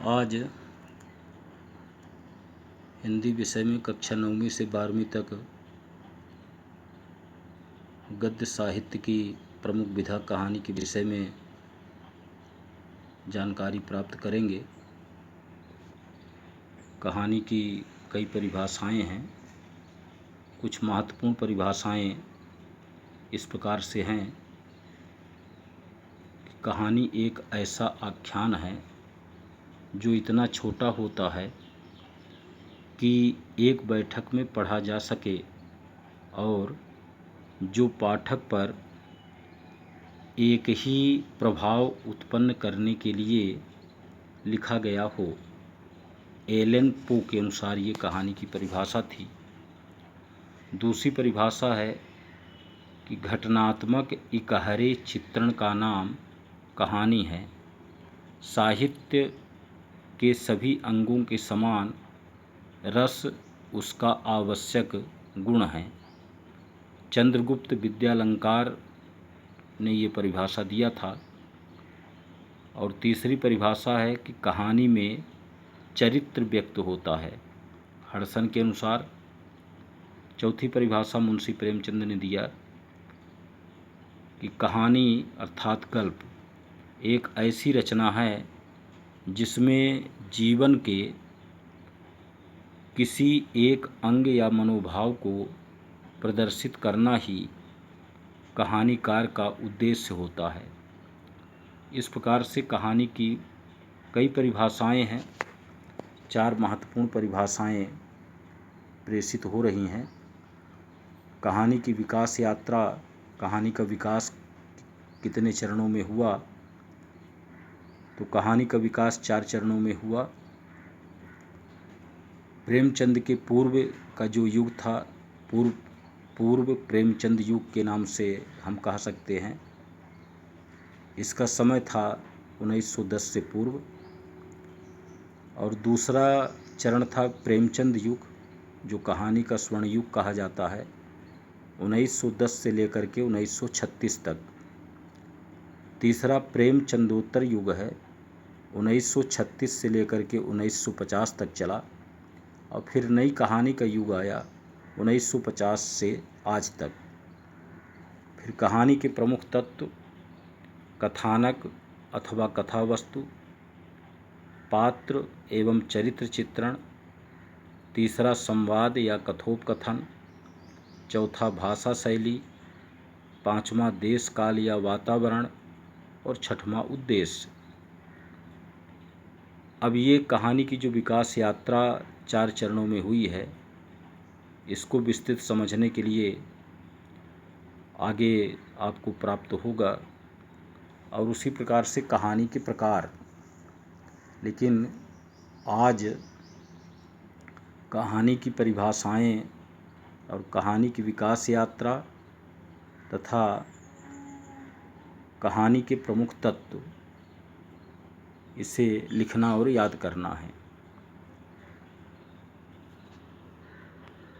आज हिंदी विषय में कक्षा 9वीं से 12वीं तक गद्य साहित्य की प्रमुख विधा कहानी के विषय में जानकारी प्राप्त करेंगे। कहानी की कई परिभाषाएं हैं। कुछ महत्वपूर्ण परिभाषाएं इस प्रकार से हैं कि कहानी एक ऐसा आख्यान है जो इतना छोटा होता है कि एक बैठक में पढ़ा जा सके और जो पाठक पर एक ही प्रभाव उत्पन्न करने के लिए लिखा गया हो। एलन पो के अनुसार ये कहानी की परिभाषा थी। दूसरी परिभाषा है कि घटनात्मक इकहरे चित्रण का नाम कहानी है। साहित्य के सभी अंगों के समान रस उसका आवश्यक गुण है। चंद्रगुप्त विद्यालंकार ने ये परिभाषा दिया था। और तीसरी परिभाषा है कि कहानी में चरित्र व्यक्त होता है, हडसन के अनुसार। चौथी परिभाषा मुंशी प्रेमचंद ने दिया कि कहानी अर्थात गल्प एक ऐसी रचना है जिसमें जीवन के किसी एक अंग या मनोभाव को प्रदर्शित करना ही कहानीकार का उद्देश्य होता है। इस प्रकार से कहानी की कई परिभाषाएं हैं। 4 महत्वपूर्ण परिभाषाएं प्रेषित हो रही हैं। कहानी की विकास यात्रा, कहानी का विकास कितने चरणों में हुआ, तो कहानी का विकास 4 चरणों में हुआ। प्रेमचंद के पूर्व का जो युग था, पूर्व प्रेमचंद युग के नाम से हम कह सकते हैं। इसका समय था 1910 से पूर्व। और दूसरा चरण था प्रेमचंद युग, जो कहानी का स्वर्ण युग कहा जाता है, 1910 से लेकर के 1936 तक। तीसरा प्रेमचंदोत्तर युग है, 1936 से लेकर के 1950 तक चला। और फिर नई कहानी का युग आया 1950 से आज तक। फिर कहानी के प्रमुख तत्व कथानक अथवा कथावस्तु, पात्र एवं चरित्र चित्रण, तीसरा संवाद या कथोपकथन, चौथा भाषा शैली, पांचवा देश काल या वातावरण और छठवां उद्देश्य। अब ये कहानी की जो विकास यात्रा 4 चरणों में हुई है, इसको विस्तृत समझने के लिए आगे आपको प्राप्त होगा। और उसी प्रकार से कहानी के प्रकार। लेकिन आज कहानी की परिभाषाएं और कहानी की विकास यात्रा तथा कहानी के प्रमुख तत्व, इसे लिखना और याद करना है।